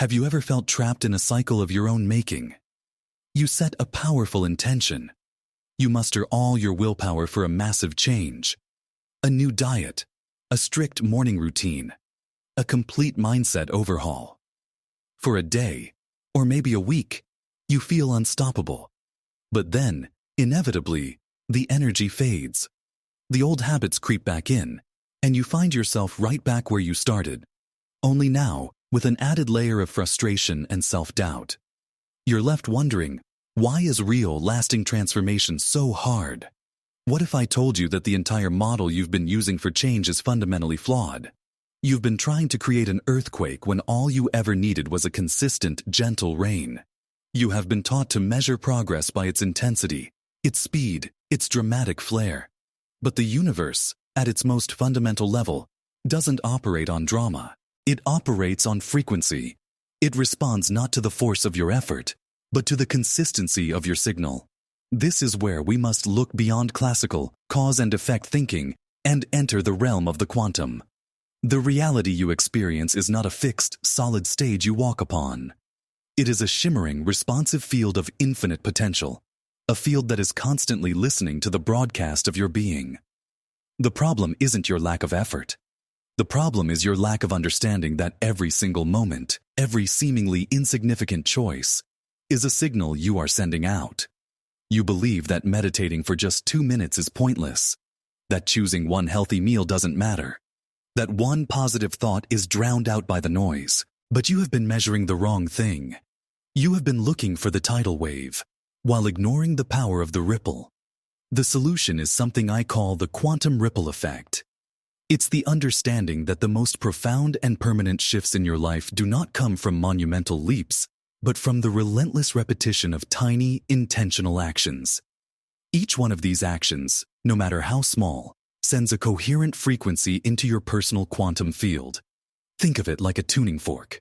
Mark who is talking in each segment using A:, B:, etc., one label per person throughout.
A: Have you ever felt trapped in a cycle of your own making? You set a powerful intention. You muster all your willpower for a massive change. A new diet, a strict morning routine, a complete mindset overhaul. For a day, or maybe a week, you feel unstoppable. But then, inevitably, the energy fades. The old habits creep back in, and you find yourself right back where you started. Only now, with an added layer of frustration and self-doubt. You're left wondering, why is real, lasting transformation so hard? What if I told you that the entire model you've been using for change is fundamentally flawed? You've been trying to create an earthquake when all you ever needed was a consistent, gentle rain. You have been taught to measure progress by its intensity, its speed, its dramatic flair. But the universe, at its most fundamental level, doesn't operate on drama. It operates on frequency. It responds not to the force of your effort, but to the consistency of your signal. This is where we must look beyond classical, cause and effect thinking and enter the realm of the quantum. The reality you experience is not a fixed, solid stage you walk upon. It is a shimmering, responsive field of infinite potential, a field that is constantly listening to the broadcast of your being. The problem isn't your lack of effort. The problem is your lack of understanding that every single moment, every seemingly insignificant choice, is a signal you are sending out. You believe that meditating for just 2 minutes is pointless, that choosing one healthy meal doesn't matter, that one positive thought is drowned out by the noise. But you have been measuring the wrong thing. You have been looking for the tidal wave, while ignoring the power of the ripple. The solution is something I call the quantum ripple effect. It's the understanding that the most profound and permanent shifts in your life do not come from monumental leaps, but from the relentless repetition of tiny, intentional actions. Each one of these actions, no matter how small, sends a coherent frequency into your personal quantum field. Think of it like a tuning fork.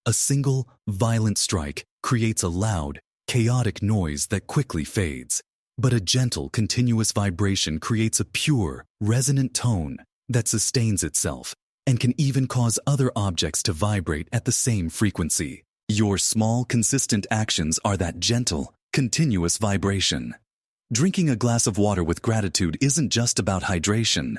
A: A single, violent strike creates a loud, chaotic noise that quickly fades, but a gentle, continuous vibration creates a pure, resonant tone that sustains itself and can even cause other objects to vibrate at the same frequency. Your small, consistent actions are that gentle, continuous vibration. Drinking a glass of water with gratitude isn't just about hydration.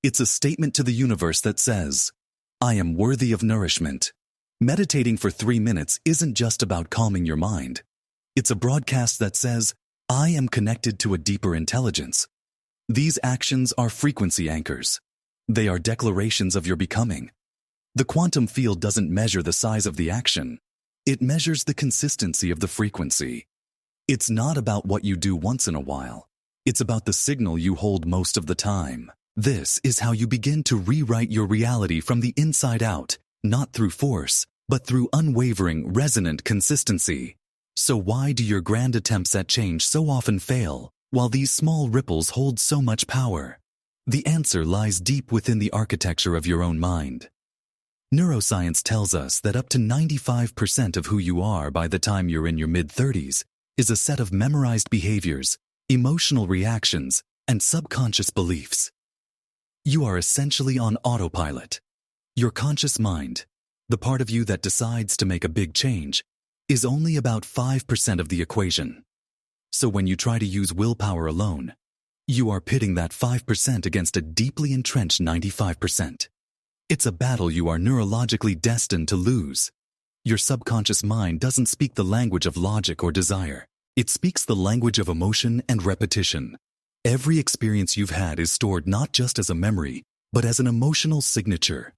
A: It's a statement to the universe that says, I am worthy of nourishment. Meditating for 3 minutes isn't just about calming your mind. It's a broadcast that says, I am connected to a deeper intelligence. These actions are frequency anchors. They are declarations of your becoming. The quantum field doesn't measure the size of the action. It measures the consistency of the frequency. It's not about what you do once in a while. It's about the signal you hold most of the time. This is how you begin to rewrite your reality from the inside out, not through force, but through unwavering, resonant consistency. So why do your grand attempts at change so often fail, while these small ripples hold so much power? The answer lies deep within the architecture of your own mind. Neuroscience tells us that up to 95% of who you are by the time you're in your mid-30s is a set of memorized behaviors, emotional reactions, and subconscious beliefs. You are essentially on autopilot. Your conscious mind, the part of you that decides to make a big change, is only about 5% of the equation. So when you try to use willpower alone, you are pitting that 5% against a deeply entrenched 95%. It's a battle you are neurologically destined to lose. Your subconscious mind doesn't speak the language of logic or desire. It speaks the language of emotion and repetition. Every experience you've had is stored not just as a memory, but as an emotional signature.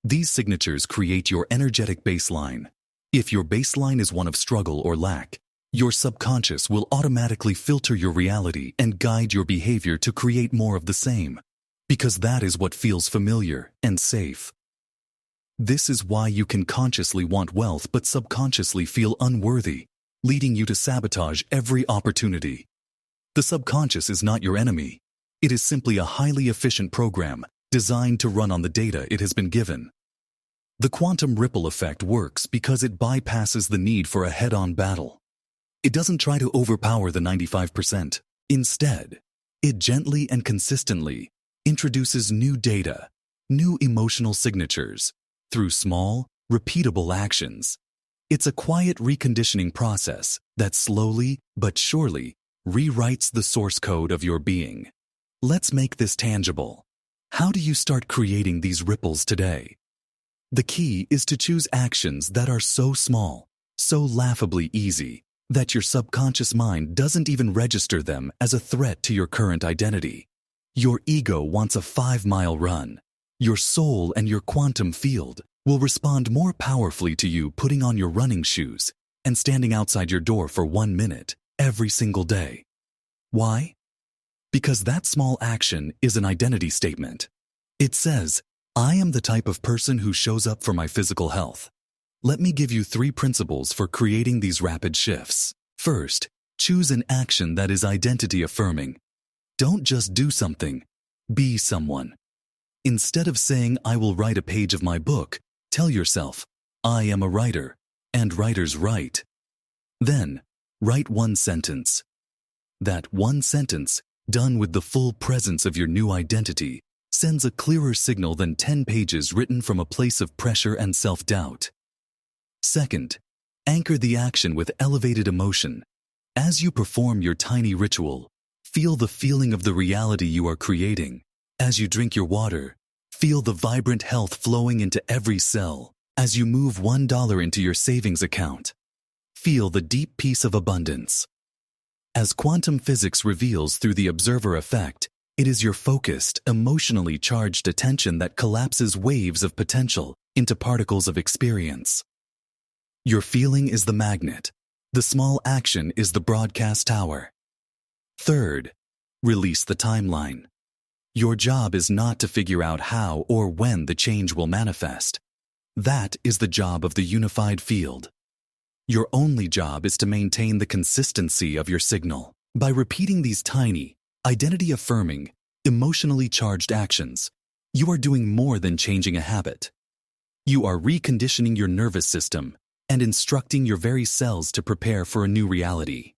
A: These signatures create your energetic baseline. If your baseline is one of struggle or lack, your subconscious will automatically filter your reality and guide your behavior to create more of the same, because that is what feels familiar and safe. This is why you can consciously want wealth but subconsciously feel unworthy, leading you to sabotage every opportunity. The subconscious is not your enemy. It is simply a highly efficient program designed to run on the data it has been given. The quantum ripple effect works because it bypasses the need for a head-on battle. It doesn't try to overpower the 95%. Instead, it gently and consistently introduces new data, new emotional signatures, through small, repeatable actions. It's a quiet reconditioning process that slowly but surely rewrites the source code of your being. Let's make this tangible. How do you start creating these ripples today? The key is to choose actions that are so small, so laughably easy, that your subconscious mind doesn't even register them as a threat to your current identity. Your ego wants a 5-mile run. Your soul and your quantum field will respond more powerfully to you putting on your running shoes and standing outside your door for 1 minute every single day. Why? Because that small action is an identity statement. It says, I am the type of person who shows up for my physical health. Let me give you 3 principles for creating these rapid shifts. First, choose an action that is identity affirming. Don't just do something, be someone. Instead of saying, I will write a page of my book, tell yourself, I am a writer, and writers write. Then, write 1 sentence. That 1 sentence, done with the full presence of your new identity, sends a clearer signal than 10 pages written from a place of pressure and self-doubt. Second, anchor the action with elevated emotion. As you perform your tiny ritual, feel the feeling of the reality you are creating. As you drink your water, feel the vibrant health flowing into every cell. As you move $1 into your savings account, feel the deep peace of abundance. As quantum physics reveals through the observer effect, it is your focused, emotionally charged attention that collapses waves of potential into particles of experience. Your feeling is the magnet. The small action is the broadcast tower. Third, release the timeline. Your job is not to figure out how or when the change will manifest. That is the job of the unified field. Your only job is to maintain the consistency of your signal. By repeating these tiny, identity-affirming, emotionally charged actions, you are doing more than changing a habit. You are reconditioning your nervous system and instructing your very cells to prepare for a new reality.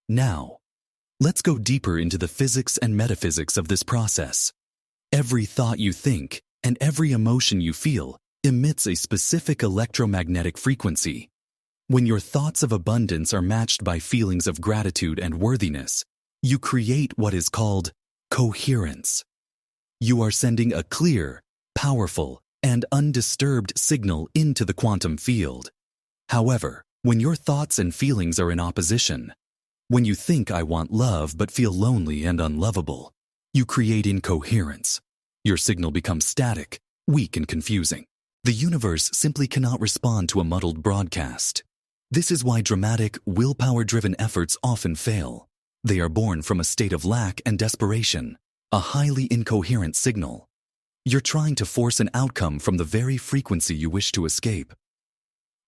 A: Now, let's go deeper into the physics and metaphysics of this process. Every thought you think and every emotion you feel emits a specific electromagnetic frequency. When your thoughts of abundance are matched by feelings of gratitude and worthiness, you create what is called coherence. You are sending a clear, powerful, and undisturbed signal into the quantum field. However, when your thoughts and feelings are in opposition, when you think I want love but feel lonely and unlovable, you create incoherence. Your signal becomes static, weak, and confusing. The universe simply cannot respond to a muddled broadcast. This is why dramatic, willpower-driven efforts often fail. They are born from a state of lack and desperation, a highly incoherent signal. You're trying to force an outcome from the very frequency you wish to escape.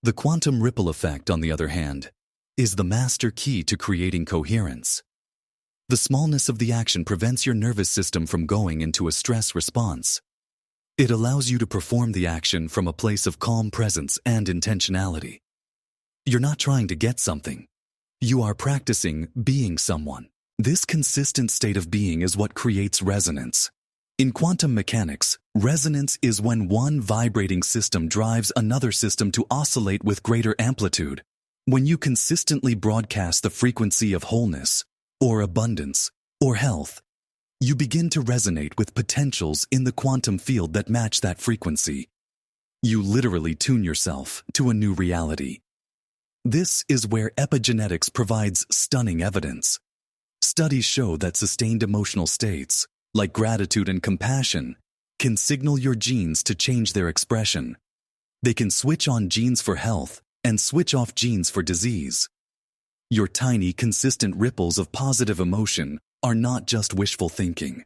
A: The quantum ripple effect, on the other hand, is the master key to creating coherence. The smallness of the action prevents your nervous system from going into a stress response. It allows you to perform the action from a place of calm presence and intentionality. You're not trying to get something. You are practicing being someone. This consistent state of being is what creates resonance. In quantum mechanics, resonance is when one vibrating system drives another system to oscillate with greater amplitude. When you consistently broadcast the frequency of wholeness, or abundance, or health, you begin to resonate with potentials in the quantum field that match that frequency. You literally tune yourself to a new reality. This is where epigenetics provides stunning evidence. Studies show that sustained emotional states, like gratitude and compassion, can signal your genes to change their expression. They can switch on genes for health and switch off genes for disease. Your tiny, consistent ripples of positive emotion are not just wishful thinking.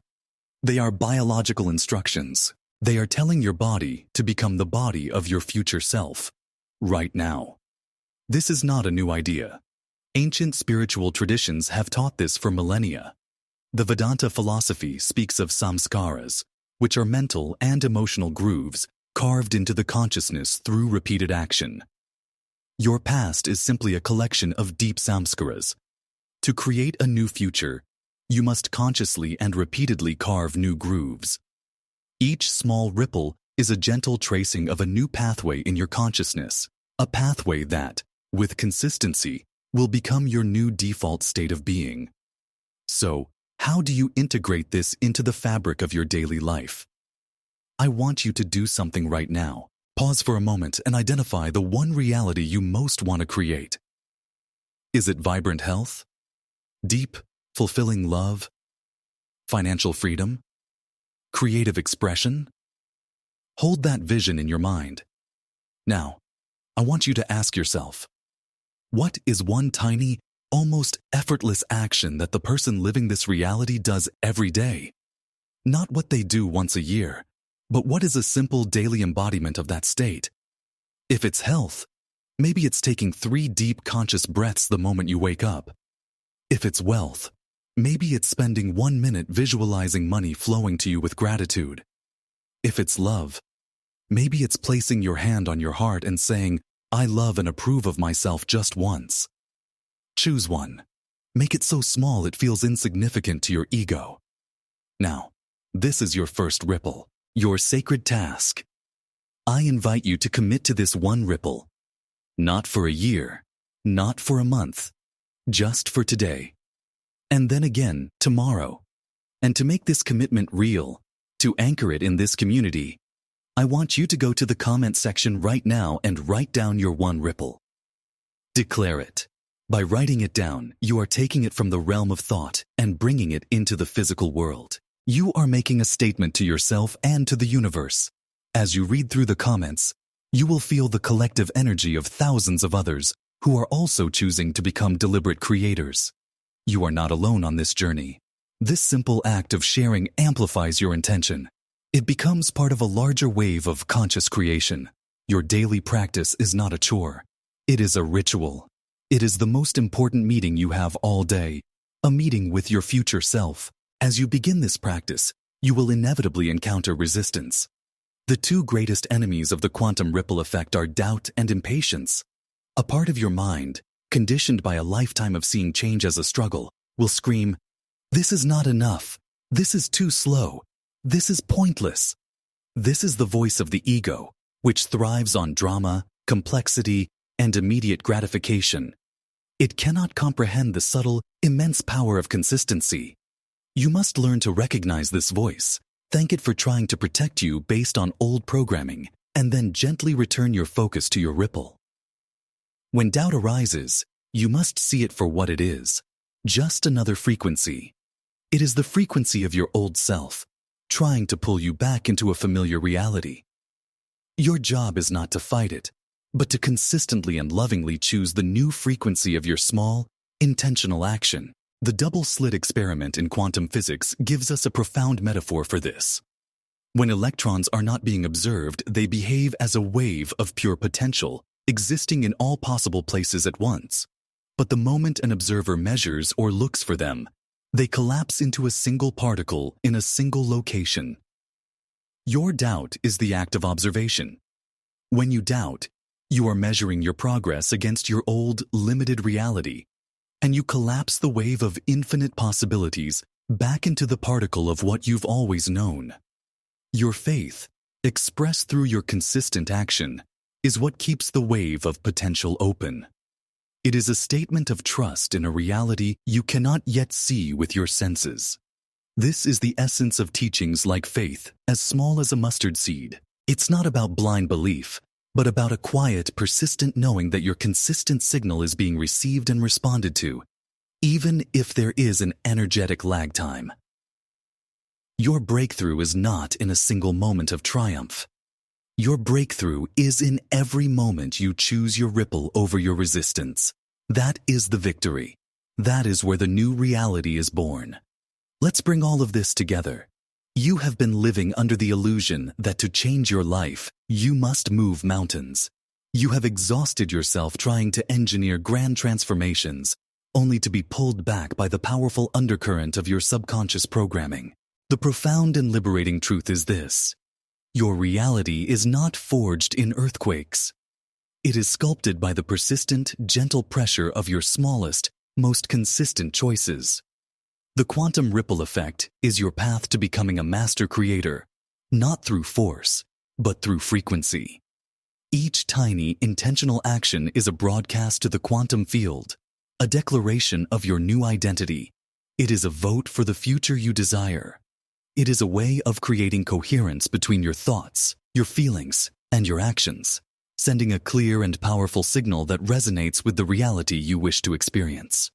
A: They are biological instructions. They are telling your body to become the body of your future self, right now. This is not a new idea. Ancient spiritual traditions have taught this for millennia. The Vedanta philosophy speaks of samskaras, which are mental and emotional grooves carved into the consciousness through repeated action. Your past is simply a collection of deep samskaras. To create a new future, you must consciously and repeatedly carve new grooves. Each small ripple is a gentle tracing of a new pathway in your consciousness, a pathway that, with consistency, will become your new default state of being. So, how do you integrate this into the fabric of your daily life? I want you to do something right now. Pause for a moment and identify the one reality you most want to create. Is it vibrant health? Deep, fulfilling love? Financial freedom? Creative expression? Hold that vision in your mind. Now, I want you to ask yourself, what is one tiny, almost effortless action that the person living this reality does every day? Not what they do once a year, but what is a simple daily embodiment of that state? If it's health, maybe it's taking 3 deep conscious breaths the moment you wake up. If it's wealth, maybe it's spending 1 minute visualizing money flowing to you with gratitude. If it's love, maybe it's placing your hand on your heart and saying, I love and approve of myself just once. Choose one. Make it so small it feels insignificant to your ego. Now, this is your first ripple, your sacred task. I invite you to commit to this one ripple. Not for a year, not for a month, just for today. And then again, tomorrow. And to make this commitment real, to anchor it in this community, I want you to go to the comment section right now and write down your one ripple. Declare it. By writing it down, you are taking it from the realm of thought and bringing it into the physical world. You are making a statement to yourself and to the universe. As you read through the comments, you will feel the collective energy of thousands of others who are also choosing to become deliberate creators. You are not alone on this journey. This simple act of sharing amplifies your intention. It becomes part of a larger wave of conscious creation. Your daily practice is not a chore. It is a ritual. It is the most important meeting you have all day, a meeting with your future self. As you begin this practice, you will inevitably encounter resistance. The 2 greatest enemies of the quantum ripple effect are doubt and impatience. A part of your mind, conditioned by a lifetime of seeing change as a struggle, will scream, "This is not enough. This is too slow. This is pointless." This is the voice of the ego, which thrives on drama, complexity, and immediate gratification. It cannot comprehend the subtle, immense power of consistency. You must learn to recognize this voice, thank it for trying to protect you based on old programming, and then gently return your focus to your ripple. When doubt arises, you must see it for what it is, just another frequency. It is the frequency of your old self, trying to pull you back into a familiar reality. Your job is not to fight it, but to consistently and lovingly choose the new frequency of your small, intentional action. The double-slit experiment in quantum physics gives us a profound metaphor for this. When electrons are not being observed, they behave as a wave of pure potential, existing in all possible places at once. But the moment an observer measures or looks for them, they collapse into a single particle in a single location. Your doubt is the act of observation. When you doubt, you are measuring your progress against your old, limited reality, and you collapse the wave of infinite possibilities back into the particle of what you've always known. Your faith, expressed through your consistent action, is what keeps the wave of potential open. It is a statement of trust in a reality you cannot yet see with your senses. This is the essence of teachings like faith, as small as a mustard seed. It's not about blind belief, but about a quiet, persistent knowing that your consistent signal is being received and responded to, even if there is an energetic lag time. Your breakthrough is not in a single moment of triumph. Your breakthrough is in every moment you choose your ripple over your resistance. That is the victory. That is where the new reality is born. Let's bring all of this together. You have been living under the illusion that to change your life, you must move mountains. You have exhausted yourself trying to engineer grand transformations, only to be pulled back by the powerful undercurrent of your subconscious programming. The profound and liberating truth is this: your reality is not forged in earthquakes. It is sculpted by the persistent, gentle pressure of your smallest, most consistent choices. The quantum ripple effect is your path to becoming a master creator, not through force, but through frequency. Each tiny, intentional action is a broadcast to the quantum field, a declaration of your new identity. It is a vote for the future you desire. It is a way of creating coherence between your thoughts, your feelings, and your actions, sending a clear and powerful signal that resonates with the reality you wish to experience.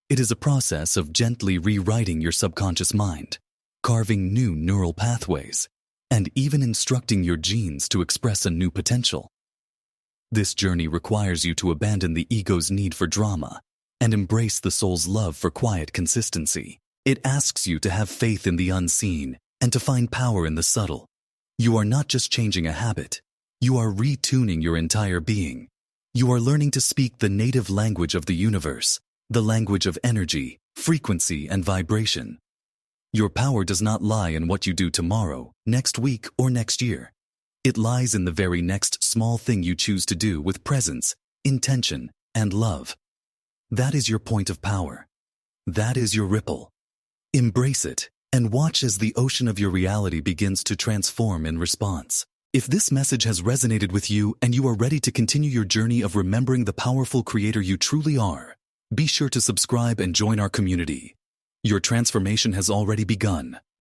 A: It is a process of gently rewriting your subconscious mind, carving new neural pathways, and even instructing your genes to express a new potential. This journey requires you to abandon the ego's need for drama and embrace the soul's love for quiet consistency. It asks you to have faith in the unseen and to find power in the subtle. You are not just changing a habit, you are retuning your entire being. You are learning to speak the native language of the universe, the language of energy, frequency, and vibration. Your power does not lie in what you do tomorrow, next week, or next year. It lies in the very next small thing you choose to do with presence, intention, and love. That is your point of power. That is your ripple. Embrace it and watch as the ocean of your reality begins to transform in response. If this message has resonated with you and you are ready to continue your journey of remembering the powerful creator you truly are, be sure to subscribe and join our community. Your transformation has already begun.